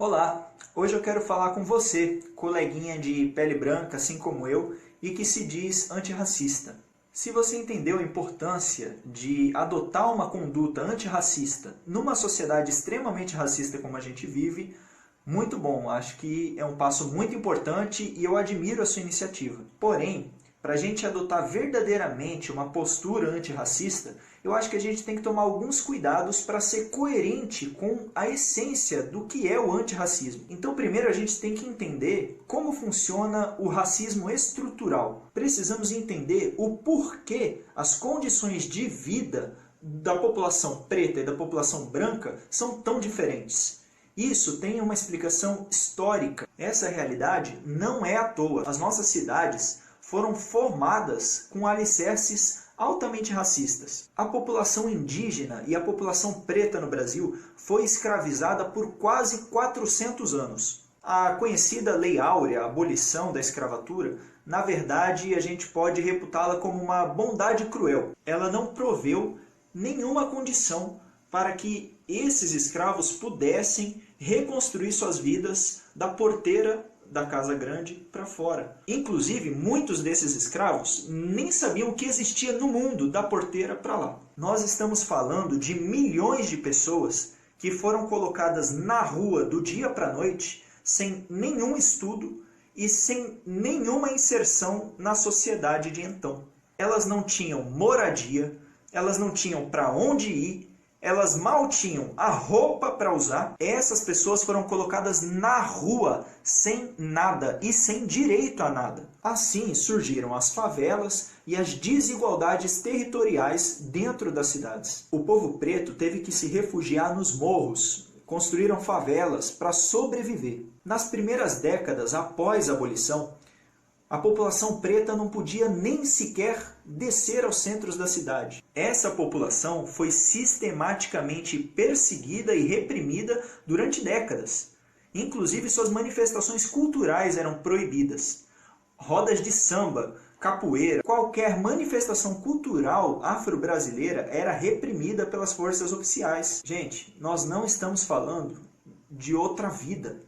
Olá, hoje eu quero falar com você, coleguinha de pele branca, assim como eu, e que se diz antirracista. Se você entendeu a importância de adotar uma conduta antirracista numa sociedade extremamente racista como a gente vive, muito bom, acho que é um passo muito importante e eu admiro a sua iniciativa. Porém, para a gente adotar verdadeiramente uma postura antirracista, eu acho que a gente tem que tomar alguns cuidados para ser coerente com a essência do que é o antirracismo. Então, primeiro a gente tem que entender como funciona o racismo estrutural. Precisamos entender o porquê as condições de vida da população preta e da população branca são tão diferentes. Isso tem uma explicação histórica. Essa realidade não é à toa. As nossas cidades foram formadas com alicerces altamente racistas. A população indígena e a população preta no Brasil foi escravizada por quase 400 anos. A conhecida Lei Áurea, a abolição da escravatura, na verdade a gente pode reputá-la como uma bondade cruel. Ela não proveu nenhuma condição para que esses escravos pudessem reconstruir suas vidas da porteira da casa grande para fora. Inclusive, muitos desses escravos nem sabiam o que existia no mundo da porteira para lá. Nós estamos falando de milhões de pessoas que foram colocadas na rua do dia para a noite, sem nenhum estudo e sem nenhuma inserção na sociedade de então. Elas não tinham moradia, elas não tinham para onde ir, elas mal tinham a roupa para usar. Essas pessoas foram colocadas na rua sem nada e sem direito a nada. Assim surgiram as favelas e as desigualdades territoriais dentro das cidades. O povo preto teve que se refugiar nos morros, construíram favelas para sobreviver. Nas primeiras décadas após a abolição, a população preta não podia nem sequer descer aos centros da cidade. Essa população foi sistematicamente perseguida e reprimida durante décadas. Inclusive, suas manifestações culturais eram proibidas. Rodas de samba, capoeira, qualquer manifestação cultural afro-brasileira era reprimida pelas forças oficiais. Gente, nós não estamos falando de outra vida.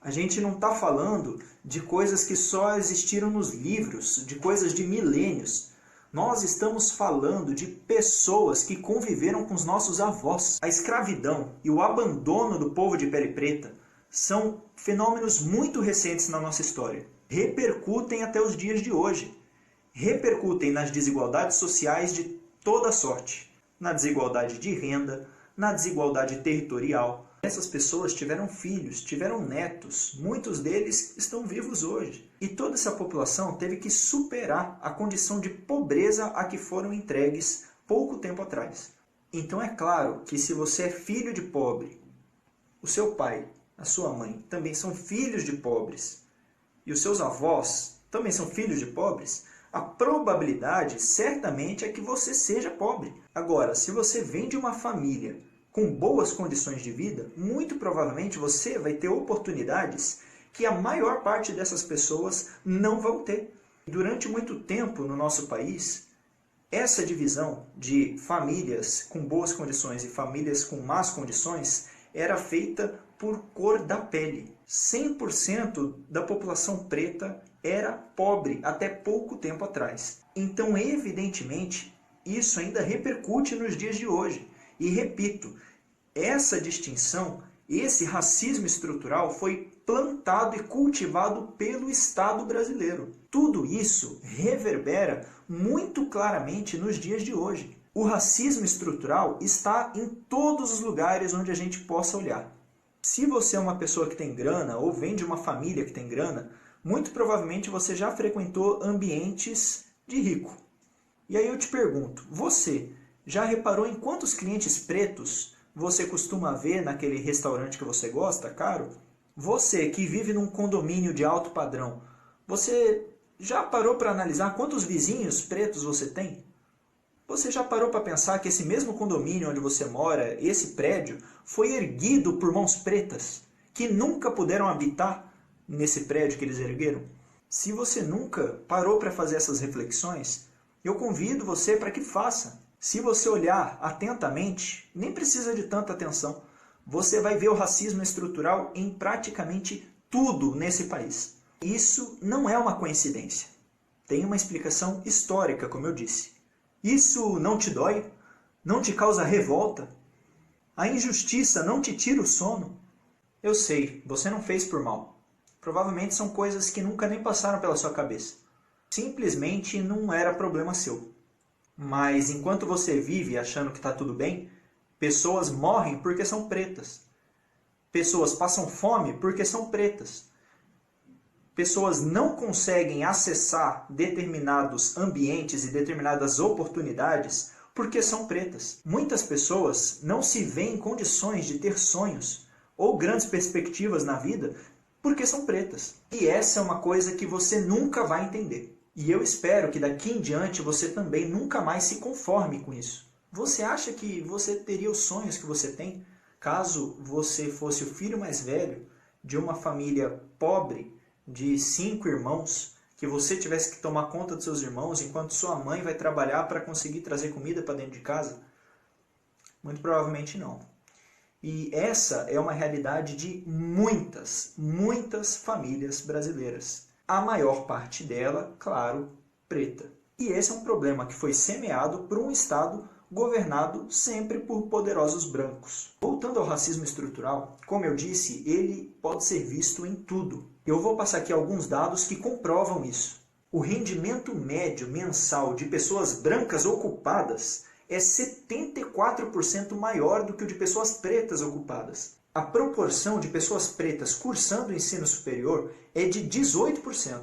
A gente não está falando de coisas que só existiram nos livros, de coisas de milênios. Nós estamos falando de pessoas que conviveram com os nossos avós. A escravidão e o abandono do povo de pele preta são fenômenos muito recentes na nossa história. Repercutem até os dias de hoje. Repercutem nas desigualdades sociais de toda sorte. Na desigualdade de renda, na desigualdade territorial. Essas pessoas tiveram filhos, tiveram netos, muitos deles estão vivos hoje. E toda essa população teve que superar a condição de pobreza a que foram entregues pouco tempo atrás. Então é claro que se você é filho de pobre, o seu pai, a sua mãe também são filhos de pobres, e os seus avós também são filhos de pobres, a probabilidade certamente é que você seja pobre. Agora, se você vem de uma família com boas condições de vida, muito provavelmente você vai ter oportunidades que a maior parte dessas pessoas não vão ter. Durante muito tempo no nosso país, essa divisão de famílias com boas condições e famílias com más condições era feita por cor da pele. 100% da população preta era pobre até pouco tempo atrás. Então, evidentemente, isso ainda repercute nos dias de hoje. E repito, essa distinção, esse racismo estrutural foi plantado e cultivado pelo Estado brasileiro. Tudo isso reverbera muito claramente nos dias de hoje. O racismo estrutural está em todos os lugares onde a gente possa olhar. Se você é uma pessoa que tem grana ou vem de uma família que tem grana, muito provavelmente você já frequentou ambientes de rico. E aí eu te pergunto, você já reparou em quantos clientes pretos você costuma ver naquele restaurante que você gosta, caro? Você que vive num condomínio de alto padrão, você já parou para analisar quantos vizinhos pretos você tem? Você já parou para pensar que esse mesmo condomínio onde você mora, esse prédio, foi erguido por mãos pretas, que nunca puderam habitar nesse prédio que eles ergueram? Se você nunca parou para fazer essas reflexões, eu convido você para que faça. Se você olhar atentamente, nem precisa de tanta atenção, você vai ver o racismo estrutural em praticamente tudo nesse país. Isso não é uma coincidência. Tem uma explicação histórica, como eu disse. Isso não te dói? Não te causa revolta? A injustiça não te tira o sono? Eu sei, você não fez por mal. Provavelmente são coisas que nunca nem passaram pela sua cabeça. Simplesmente não era problema seu. Mas enquanto você vive achando que está tudo bem, pessoas morrem porque são pretas. Pessoas passam fome porque são pretas. Pessoas não conseguem acessar determinados ambientes e determinadas oportunidades porque são pretas. Muitas pessoas não se veem em condições de ter sonhos ou grandes perspectivas na vida porque são pretas. E essa é uma coisa que você nunca vai entender. E eu espero que daqui em diante você também nunca mais se conforme com isso. Você acha que você teria os sonhos que você tem caso você fosse o filho mais velho de uma família pobre de 5 irmãos, que você tivesse que tomar conta dos seus irmãos enquanto sua mãe vai trabalhar para conseguir trazer comida para dentro de casa? Muito provavelmente não. E essa é uma realidade de muitas famílias brasileiras. A maior parte dela, claro, preta. E esse é um problema que foi semeado por um Estado governado sempre por poderosos brancos. Voltando ao racismo estrutural, como eu disse, ele pode ser visto em tudo. Eu vou passar aqui alguns dados que comprovam isso. O rendimento médio mensal de pessoas brancas ocupadas é 74% maior do que o de pessoas pretas ocupadas. A proporção de pessoas pretas cursando o ensino superior é de 18%.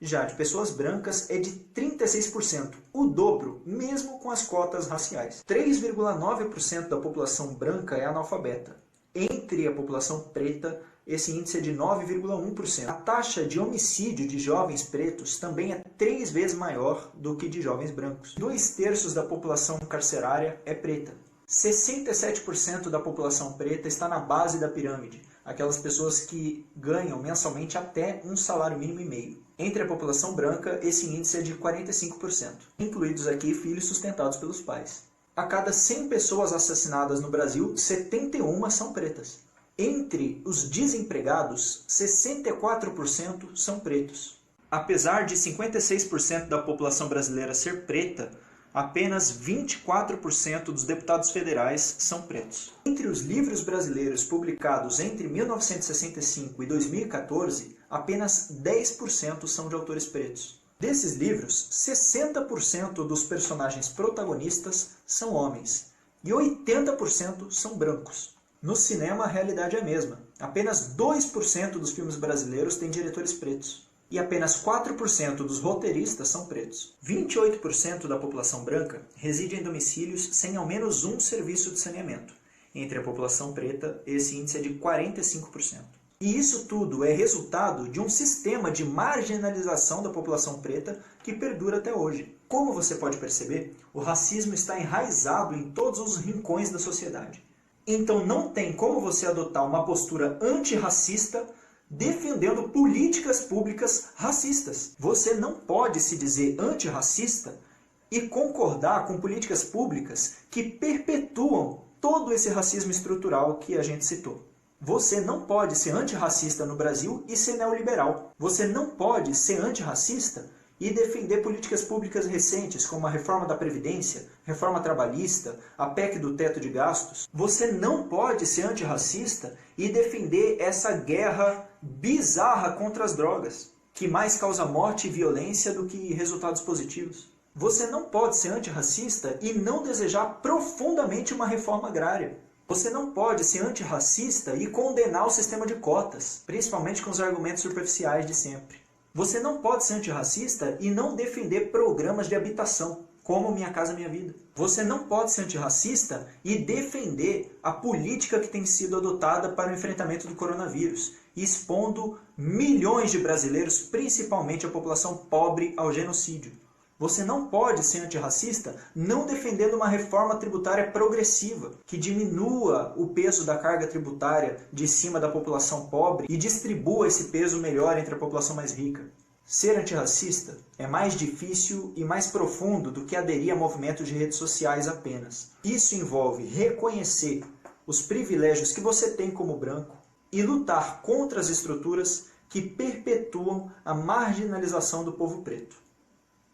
Já de pessoas brancas é de 36%, o dobro, mesmo com as cotas raciais. 3,9% da população branca é analfabeta. Entre a população preta, esse índice é de 9,1%. A taxa de homicídio de jovens pretos também é 3 vezes maior do que de jovens brancos. 2/3 da população carcerária é preta. 67% da população preta está na base da pirâmide, aquelas pessoas que ganham mensalmente até um salário mínimo e meio. Entre a população branca, esse índice é de 45%, incluídos aqui filhos sustentados pelos pais. A cada 100 pessoas assassinadas no Brasil, 71 são pretas. Entre os desempregados, 64% são pretos. Apesar de 56% da população brasileira ser preta, apenas 24% dos deputados federais são pretos. Entre os livros brasileiros publicados entre 1965 e 2014, apenas 10% são de autores pretos. Desses livros, 60% dos personagens protagonistas são homens e 80% são brancos. No cinema, a realidade é a mesma. Apenas 2% dos filmes brasileiros têm diretores pretos. E apenas 4% dos roteiristas são pretos. 28% da população branca reside em domicílios sem ao menos um serviço de saneamento. Entre a população preta, esse índice é de 45%. E isso tudo é resultado de um sistema de marginalização da população preta que perdura até hoje. Como você pode perceber, o racismo está enraizado em todos os rincões da sociedade. Então não tem como você adotar uma postura antirracista defendendo políticas públicas racistas. Você não pode se dizer antirracista e concordar com políticas públicas que perpetuam todo esse racismo estrutural que a gente citou. Você não pode ser antirracista no Brasil e ser neoliberal. Você não pode ser antirracista e defender políticas públicas recentes, como a reforma da Previdência, reforma trabalhista, a PEC do teto de gastos. Você não pode ser antirracista e defender essa guerra bizarra contra as drogas, que mais causa morte e violência do que resultados positivos. Você não pode ser antirracista e não desejar profundamente uma reforma agrária. Você não pode ser antirracista e condenar o sistema de cotas, principalmente com os argumentos superficiais de sempre. Você não pode ser antirracista e não defender programas de habitação, como Minha Casa Minha Vida. Você não pode ser antirracista e defender a política que tem sido adotada para o enfrentamento do coronavírus, expondo milhões de brasileiros, principalmente a população pobre, ao genocídio. Você não pode ser antirracista não defendendo uma reforma tributária progressiva, que diminua o peso da carga tributária de cima da população pobre e distribua esse peso melhor entre a população mais rica. Ser antirracista é mais difícil e mais profundo do que aderir a movimentos de redes sociais apenas. Isso envolve reconhecer os privilégios que você tem como branco e lutar contra as estruturas que perpetuam a marginalização do povo preto.